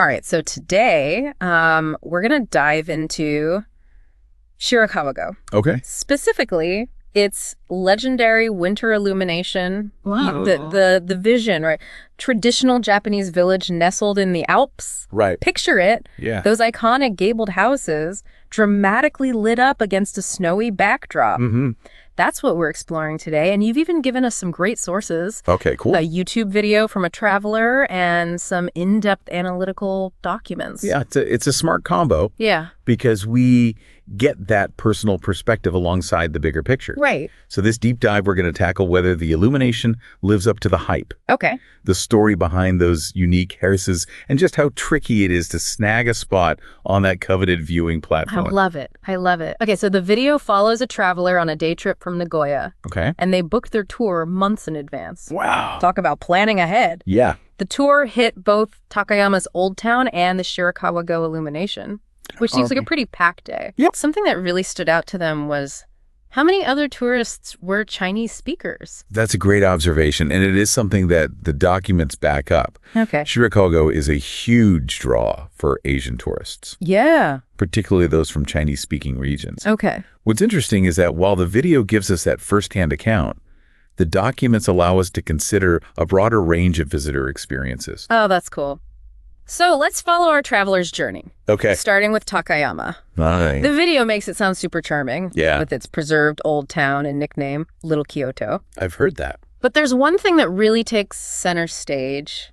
All right, so today we're going to dive into Shirakawa-go. Okay. Specifically, its legendary winter illumination. Wow. The vision, right? Traditional Japanese village nestled in the Alps. Right. Picture it. Yeah. Those iconic gabled houses dramatically lit up against a snowy backdrop. Mm-hmm. That's what we're exploring today. And you've even given us some great sources. Okay, cool. A YouTube video from a traveler and some in-depth analytical documents. Yeah, it's a smart combo. Yeah. Because we get that personal perspective alongside the bigger picture. Right. So this deep dive, we're going to tackle whether the illumination lives up to the hype. Okay. The story behind those unique houses, and just how tricky it is to snag a spot on that coveted viewing platform. I love it. I love it. Okay, so the video follows a traveler on a day trip from Nagoya. Okay. And they booked their tour months in advance. Wow. Talk about planning ahead. Yeah. The tour hit both Takayama's Old Town and the Shirakawa-go illumination, which seems like a pretty packed day. Yep. Something that really stood out to them was how many other tourists were Chinese speakers? That's a great observation, and it is something that the documents back up. Okay. Shirakawa-go is a huge draw for Asian tourists, Yeah. particularly those from Chinese-speaking regions. Okay. What's interesting is that while the video gives us that firsthand account, the documents allow us to consider a broader range of visitor experiences. Oh, that's cool. So let's follow our traveler's journey. Okay. Starting with Takayama. Fine. The video makes it sound super charming. Yeah. With its preserved old town and nickname, Little Kyoto. I've heard that. But there's one thing that really takes center stage.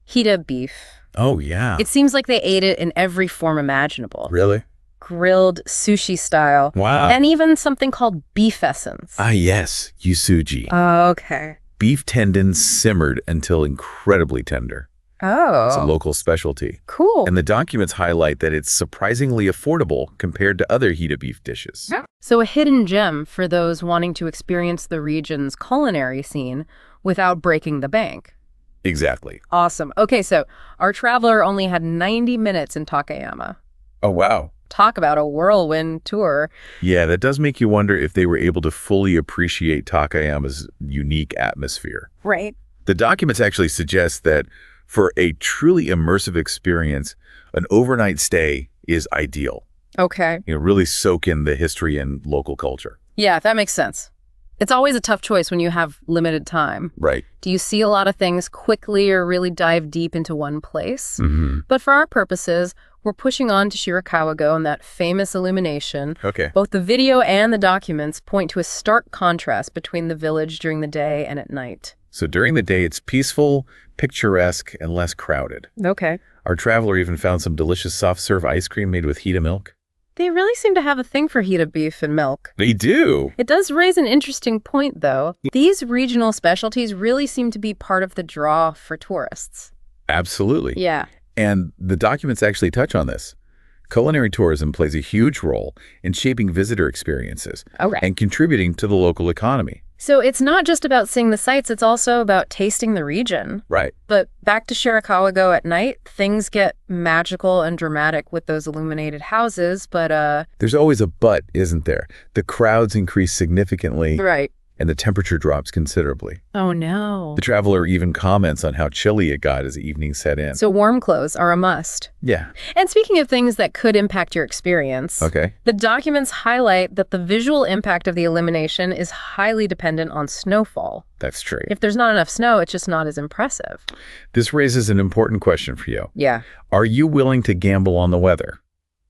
Hita beef. Oh, yeah. It seems like they ate it in every form imaginable. Really? Grilled sushi style. Wow. And even something called beef essence. Ah, yes. Yusuji. Oh, okay. Beef tendons simmered until incredibly tender. Oh. It's a local specialty. Cool. And the documents highlight that it's surprisingly affordable compared to other Hita beef dishes. So a hidden gem for those wanting to experience the region's culinary scene without breaking the bank. Exactly. Awesome. Okay, so our traveler only had 90 minutes in Takayama. Oh, wow. Talk about a whirlwind tour. Yeah, that does make you wonder if they were able to fully appreciate Takayama's unique atmosphere. Right. The documents actually suggest that for a truly immersive experience, an overnight stay is ideal. Okay. Really soak in the history and local culture. Yeah, that makes sense. It's always a tough choice when you have limited time. Right. Do you see a lot of things quickly or really dive deep into one place? Mm-hmm. But for our purposes, we're pushing on to Shirakawa-go and that famous illumination. Okay. Both the video and the documents point to a stark contrast between the village during the day and at night. So during the day, it's peaceful, picturesque, and less crowded. Okay. Our traveler even found some delicious soft-serve ice cream made with Hita milk. They really seem to have a thing for Hita beef and milk. They do. It does raise an interesting point, though. These regional specialties really seem to be part of the draw for tourists. Absolutely. Yeah. And the documents actually touch on this. Culinary tourism plays a huge role in shaping visitor experiences and contributing to the local economy. So it's not just about seeing the sights, it's also about tasting the region. Right. But back to Shirakawa-go at night, things get magical and dramatic with those illuminated houses, but There's always a but, isn't there? The crowds increase significantly. Right. And the temperature drops considerably. Oh, no. The traveler even comments on how chilly it got as evening set in. So warm clothes are a must. Yeah. And speaking of things that could impact your experience, the documents highlight that the visual impact of the illumination is highly dependent on snowfall. That's true. If there's not enough snow, it's just not as impressive. This raises an important question for you. Yeah. Are you willing to gamble on the weather?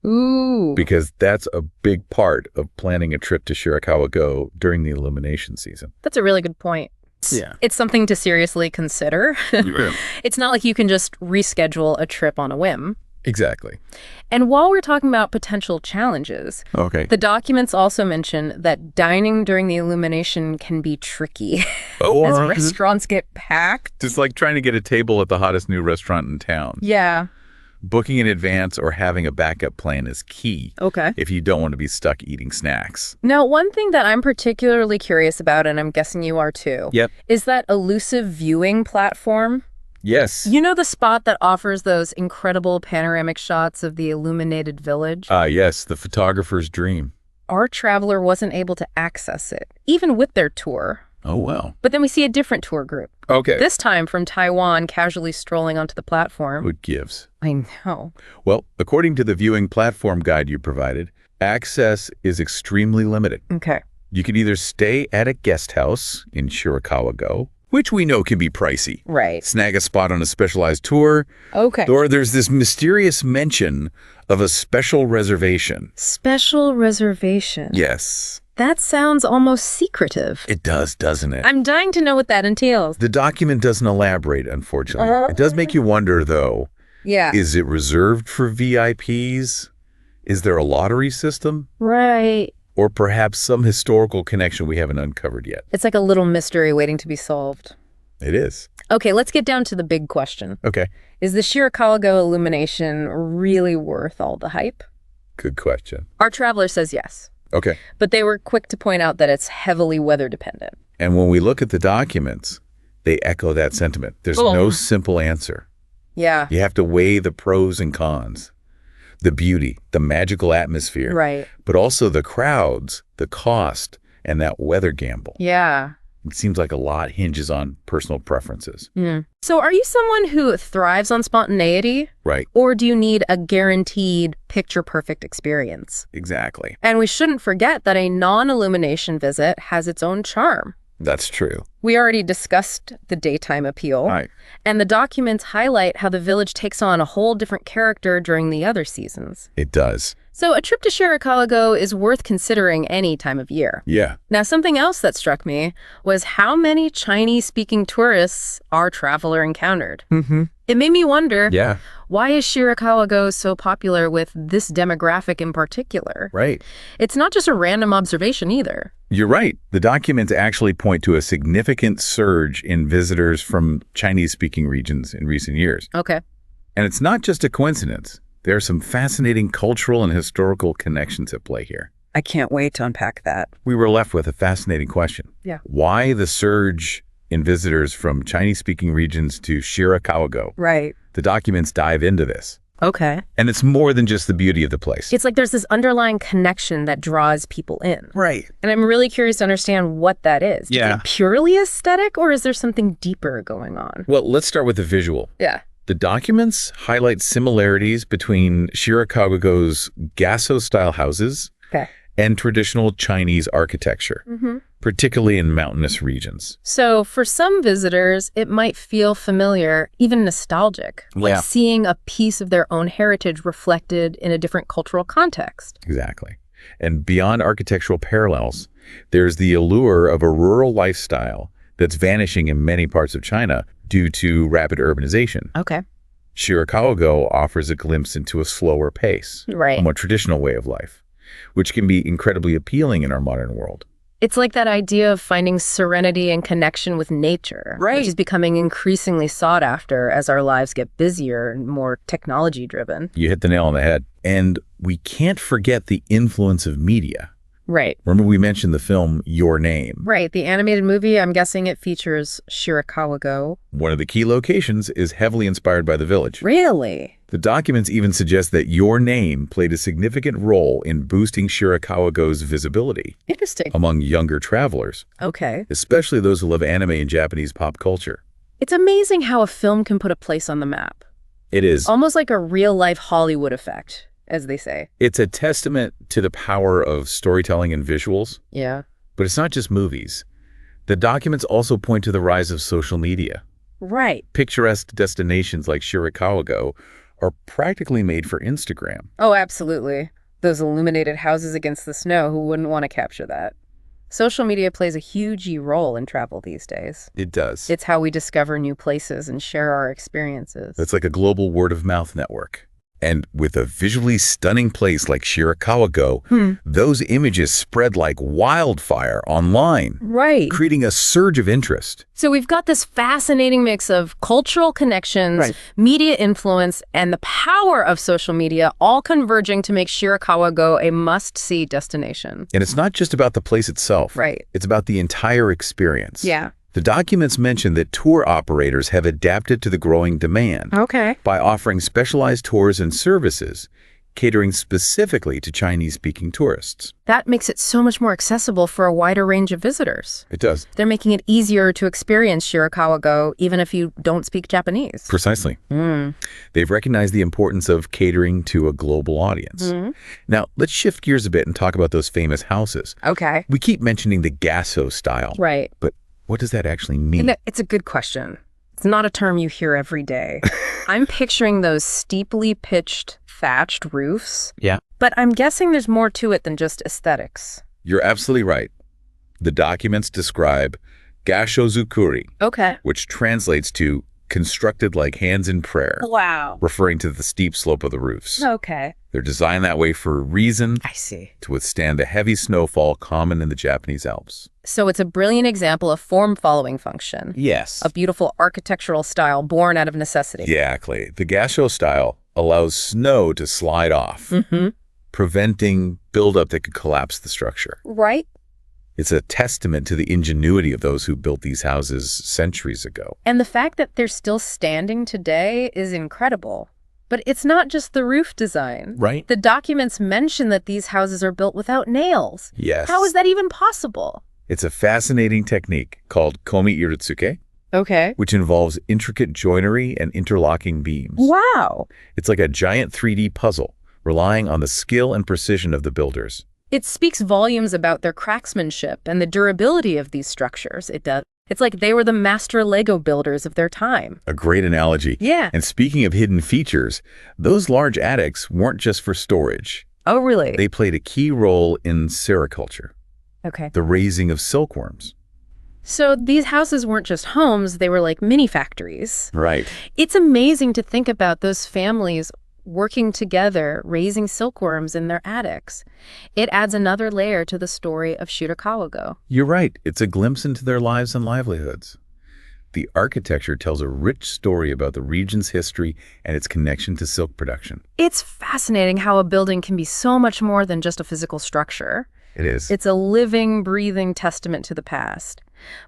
Ooh. Because that's a big part of planning a trip to Shirakawa-go during the illumination season. That's a really good point. Yeah. It's something to seriously consider. It's not like you can just reschedule a trip on a whim. Exactly. And while we're talking about potential challenges, the documents also mention that dining during the illumination can be tricky as restaurants get packed. It's like trying to get a table at the hottest new restaurant in town. Yeah. Booking in advance or having a backup plan is key if you don't want to be stuck eating snacks. Now, one thing that I'm particularly curious about, and I'm guessing you are too, is that elusive viewing platform. Yes. You know the spot that offers those incredible panoramic shots of the illuminated village? Yes, the photographer's dream. Our traveler wasn't able to access it, even with their tour. Oh, well. But then we see a different tour group. Okay. This time from Taiwan, casually strolling onto the platform. What gives? I know. Well, according to the viewing platform guide you provided, access is extremely limited. Okay. You can either stay at a guest house in Shirakawa-go, which we know can be pricey. Right. Snag a spot on a specialized tour. Okay. Or there's this mysterious mention of a special reservation. Special reservation. Yes. That sounds almost secretive. It does, doesn't it? I'm dying to know what that entails. The document doesn't elaborate, unfortunately. It does make you wonder, though. Yeah. Is it reserved for VIPs? Is there a lottery system? Right. Or perhaps some historical connection we haven't uncovered yet. It's like a little mystery waiting to be solved. It is. Okay, let's get down to the big question. Okay. Is the Shirakawa-go illumination really worth all the hype? Good question. Our traveler says yes. Okay. But they were quick to point out that it's heavily weather dependent. And when we look at the documents, they echo that sentiment. There's no simple answer. Yeah. You have to weigh the pros and cons. The beauty, the magical atmosphere. Right. But also the crowds, the cost, and that weather gamble. Yeah. It seems like a lot hinges on personal preferences. So are you someone who thrives on spontaneity? Right. Or do you need a guaranteed picture-perfect experience? Exactly. And we shouldn't forget that a non-illumination visit has its own charm. That's true. We already discussed the daytime appeal. Right. And the documents highlight how the village takes on a whole different character during the other seasons. It does. So a trip to Shirakawa-go is worth considering any time of year. Yeah. Now, something else that struck me was how many Chinese-speaking tourists our traveler encountered. It made me wonder, why is Shirakawa-go so popular with this demographic in particular? Right. It's not just a random observation either. You're right. The documents actually point to a significant surge in visitors from Chinese-speaking regions in recent years. Okay. And it's not just a coincidence. There are some fascinating cultural and historical connections at play here. I can't wait to unpack that. We were left with a fascinating question. Yeah. Why the surge in visitors from Chinese-speaking regions to Shirakawa-go? Right. The documents dive into this. Okay. And it's more than just the beauty of the place. It's like there's this underlying connection that draws people in. Right. And I'm really curious to understand what that is. Yeah. Is it purely aesthetic, or is there something deeper going on? Well, let's start with the visual. Yeah. The documents highlight similarities between Shirakawa-go's Gasso-style houses and traditional Chinese architecture, particularly in mountainous regions. So for some visitors, it might feel familiar, even nostalgic, like seeing a piece of their own heritage reflected in a different cultural context. Exactly. And beyond architectural parallels, there's the allure of a rural lifestyle that's vanishing in many parts of China due to rapid urbanization. Okay. Shirakawa-go offers a glimpse into a slower pace, a more traditional way of life, which can be incredibly appealing in our modern world. It's like that idea of finding serenity and connection with nature, which is becoming increasingly sought after as our lives get busier and more technology-driven. You hit the nail on the head. And we can't forget the influence of media. Right. Remember we mentioned the film Your Name. Right. The animated movie, I'm guessing it features Shirakawa-go. One of the key locations is heavily inspired by the village. Really? The documents even suggest that Your Name played a significant role in boosting Shirakawa-go's visibility. Interesting. Among younger travelers. Okay. Especially those who love anime and Japanese pop culture. It's amazing how a film can put a place on the map. It is. Almost like a real-life Hollywood effect, as they say. It's a testament to the power of storytelling and visuals. Yeah. But it's not just movies. The documents also point to the rise of social media. Right. Picturesque destinations like Shirakawa-go are practically made for Instagram. Oh, absolutely. Those illuminated houses against the snow, who wouldn't want to capture that? Social media plays a huge role in travel these days. It does. It's how we discover new places and share our experiences. It's like a global word-of-mouth network. And with a visually stunning place like Shirakawa-go, those images spread like wildfire online, creating a surge of interest. So we've got this fascinating mix of cultural connections, media influence, and the power of social media all converging to make Shirakawa-go a must-see destination. And it's not just about the place itself. It's about the entire experience. Yeah. The documents mention that tour operators have adapted to the growing demand by offering specialized tours and services, catering specifically to Chinese-speaking tourists. That makes it so much more accessible for a wider range of visitors. It does. They're making it easier to experience Shirakawa-go even if you don't speak Japanese. Precisely. They've recognized the importance of catering to a global audience. Now, let's shift gears a bit and talk about those famous houses. Okay. We keep mentioning the gasso style. Right. But what does that actually mean? It's a good question. It's not a term you hear every day. I'm picturing those steeply pitched thatched roofs. Yeah. But I'm guessing there's more to it than just aesthetics. You're absolutely right. The documents describe gashozukuri, which translates to constructed like hands in prayer. Wow. Referring to the steep slope of the roofs. Okay. They're designed that way for a reason. I see. To withstand the heavy snowfall common in the Japanese Alps. So it's a brilliant example of form-following function. Yes. A beautiful architectural style born out of necessity. Exactly. The gasho style allows snow to slide off, preventing buildup that could collapse the structure. Right. It's a testament to the ingenuity of those who built these houses centuries ago. And the fact that they're still standing today is incredible. But it's not just the roof design. Right. The documents mention that these houses are built without nails. Yes. How is that even possible? It's a fascinating technique called komi iritsuke, which involves intricate joinery and interlocking beams. Wow. It's like a giant 3D puzzle, relying on the skill and precision of the builders. It speaks volumes about their craftsmanship and the durability of these structures. It does. It's like they were the master Lego builders of their time. A great analogy. Yeah. And speaking of hidden features, those large attics weren't just for storage. Oh, really? They played a key role in sericulture. Okay. The raising of silkworms. So these houses weren't just homes, they were like mini factories. Right. It's amazing to think about those families working together, raising silkworms in their attics. It adds another layer to the story of Shirakawa-go. You're right. It's a glimpse into their lives and livelihoods. The architecture tells a rich story about the region's history and its connection to silk production. It's fascinating how a building can be so much more than just a physical structure. It is. It's a living, breathing testament to the past.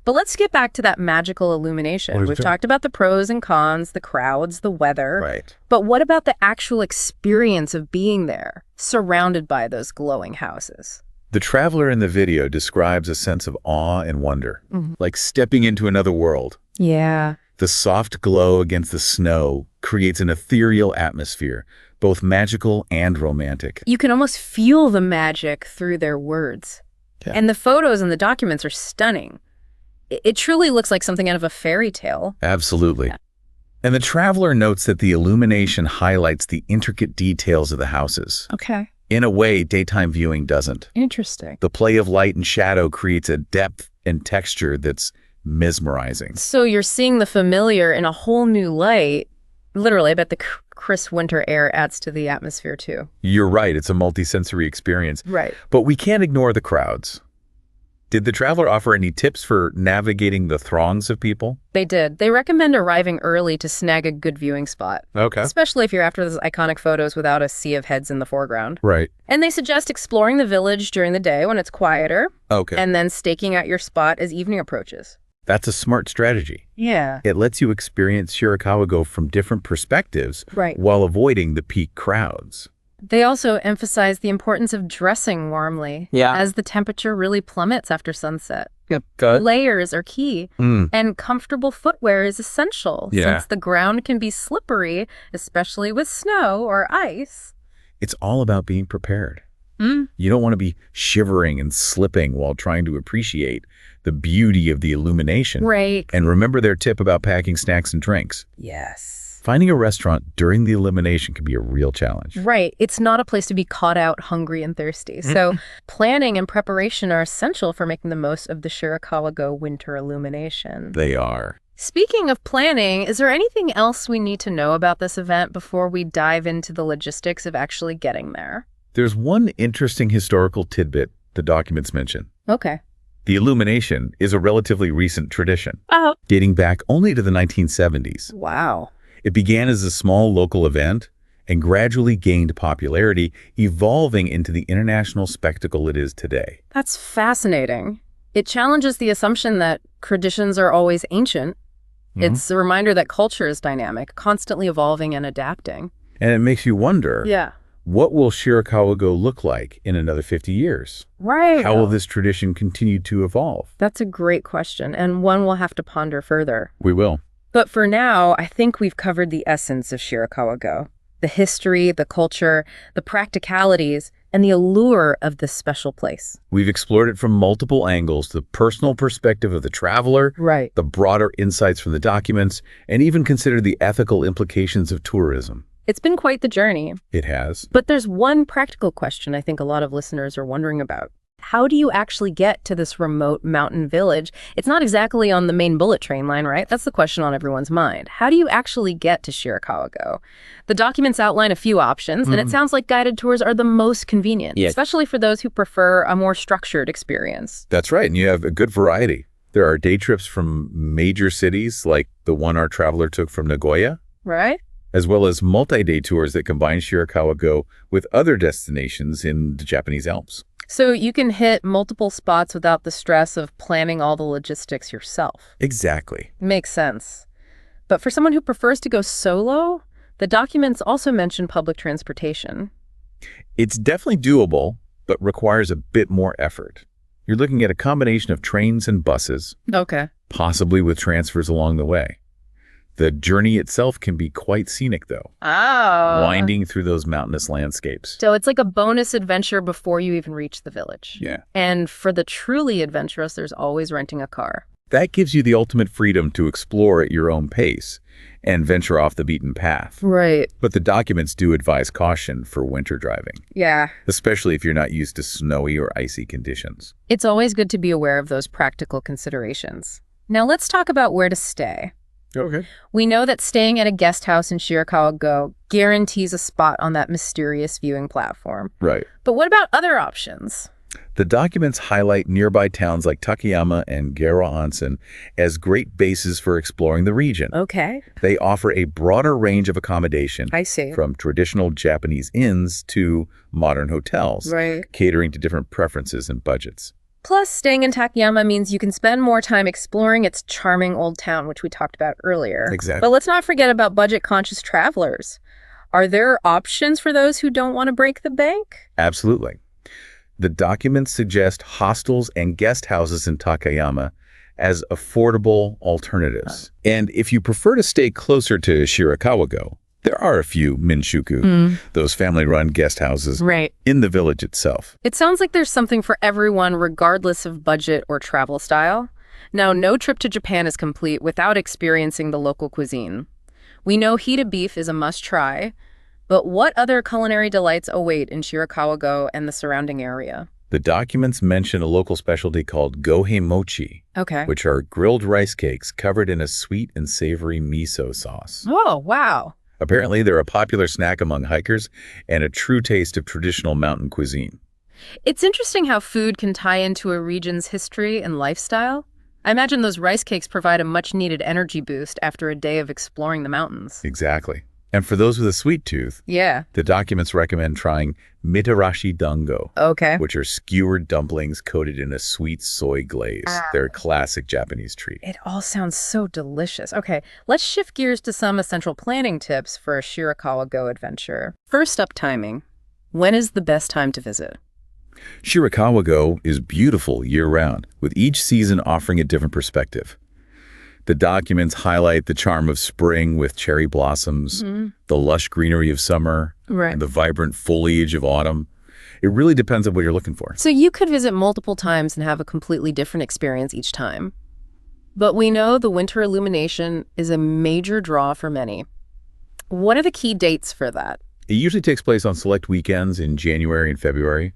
But let's get back to that magical illumination. We've talked about the pros and cons, the crowds, the weather. Right. But what about the actual experience of being there, surrounded by those glowing houses? The traveler in the video describes a sense of awe and wonder, like stepping into another world. Yeah. The soft glow against the snow creates an ethereal atmosphere, both magical and romantic. You can almost feel the magic through their words. Yeah. And the photos and the documents are stunning. It truly looks like something out of a fairy tale. Absolutely. Yeah. And the traveler notes that the illumination highlights the intricate details of the houses. Okay. In a way, daytime viewing doesn't. Interesting. The play of light and shadow creates a depth and texture that's mesmerizing. So you're seeing the familiar in a whole new light. Literally, I bet the crisp winter air adds to the atmosphere too. You're right. It's a multisensory experience. Right. But we can't ignore the crowds. Did the traveler offer any tips for navigating the throngs of people? They did. They recommend arriving early to snag a good viewing spot. Okay. Especially if you're after those iconic photos without a sea of heads in the foreground. Right. And they suggest exploring the village during the day when it's quieter. Okay. And then staking out your spot as evening approaches. That's a smart strategy. Yeah. It lets you experience Shirakawa-go from different perspectives, right, while avoiding the peak crowds. They also emphasize the importance of dressing warmly as the temperature really plummets after sunset. Yep. Good. Layers are key, and comfortable footwear is essential since the ground can be slippery, especially with snow or ice. It's all about being prepared. You don't want to be shivering and slipping while trying to appreciate the beauty of the illumination. Right. And remember their tip about packing snacks and drinks. Yes. Finding a restaurant during the illumination can be a real challenge. Right. It's not a place to be caught out hungry and thirsty. So planning and preparation are essential for making the most of the Shirakawa-go winter illumination. They are. Speaking of planning, is there anything else we need to know about this event before we dive into the logistics of actually getting there? There's one interesting historical tidbit the documents mention. Okay. The illumination is a relatively recent tradition, dating back only to the 1970s. Wow. It began as a small local event and gradually gained popularity, evolving into the international spectacle it is today. That's fascinating. It challenges the assumption that traditions are always ancient. It's a reminder that culture is dynamic, constantly evolving and adapting. And it makes you wonder, What will Shirakawa-go look like in another 50 years? Right. How will this tradition continue to evolve? That's a great question, and one we'll have to ponder further. We will. But for now, I think we've covered the essence of Shirakawa-go. The history, the culture, the practicalities, and the allure of this special place. We've explored it from multiple angles, the personal perspective of the traveler, right, the broader insights from the documents, and even considered the ethical implications of tourism. It's been quite the journey. It has. But there's one practical question I think a lot of listeners are wondering about. How do you actually get to this remote mountain village? It's not exactly on the main bullet train line, right? That's the question on everyone's mind. How do you actually get to Shirakawa-go? The documents outline a few options, and it sounds like guided tours are the most convenient, especially for those who prefer a more structured experience. That's right, and you have a good variety. There are day trips from major cities, like the one our traveler took from Nagoya. Right. As well as multi-day tours that combine Shirakawa-go with other destinations in the Japanese Alps. So you can hit multiple spots without the stress of planning all the logistics yourself. Exactly. Makes sense. But for someone who prefers to go solo, the documents also mention public transportation. It's definitely doable, but requires a bit more effort. You're looking at a combination of trains and buses. Okay. Possibly with transfers along the way. The journey itself can be quite scenic, though. Oh. Winding through those mountainous landscapes. So it's like a bonus adventure before you even reach the village. Yeah. And for the truly adventurous, there's always renting a car. That gives you the ultimate freedom to explore at your own pace and venture off the beaten path. Right. But the documents do advise caution for winter driving. Yeah. Especially if you're not used to snowy or icy conditions. It's always good to be aware of those practical considerations. Now let's talk about where to stay. Okay. We know that staying at a guest house in Shirakawa-go guarantees a spot on that mysterious viewing platform. Right. But what about other options? The documents highlight nearby towns like Takayama and Gera Onsen as great bases for exploring the region. Okay. They offer a broader range of accommodation. I see. From traditional Japanese inns to modern hotels. Right. Catering to different preferences and budgets. Plus, staying in Takayama means you can spend more time exploring its charming old town, which we talked about earlier. Exactly. But let's not forget about budget-conscious travelers. Are there options for those who don't want to break the bank? Absolutely. The documents suggest hostels and guest houses in Takayama as affordable alternatives. And if you prefer to stay closer to Shirakawa-go, there are a few minshuku, those family-run guest houses, in the village itself. It sounds like there's something for everyone regardless of budget or travel style. Now, no trip to Japan is complete without experiencing the local cuisine. We know hita beef is a must-try, but what other culinary delights await in Shirakawa-go and the surrounding area? The documents mention a local specialty called gohei mochi, which are grilled rice cakes covered in a sweet and savory miso sauce. Oh, wow. Apparently, they're a popular snack among hikers and a true taste of traditional mountain cuisine. It's interesting how food can tie into a region's history and lifestyle. I imagine those rice cakes provide a much-needed energy boost after a day of exploring the mountains. Exactly. And for those with a sweet tooth, the documents recommend trying mitarashi dango, which are skewered dumplings coated in a sweet soy glaze. They're a classic Japanese treat. It all sounds so delicious. Okay, let's shift gears to some essential planning tips for a Shirakawa-go adventure. First up, timing. When is the best time to visit? Shirakawa-go is beautiful year-round, with each season offering a different perspective. The documents highlight the charm of spring with cherry blossoms, the lush greenery of summer, and the vibrant foliage of autumn. It really depends on what you're looking for. So you could visit multiple times and have a completely different experience each time. But we know the winter illumination is a major draw for many. What are the key dates for that? It usually takes place on select weekends in January and February.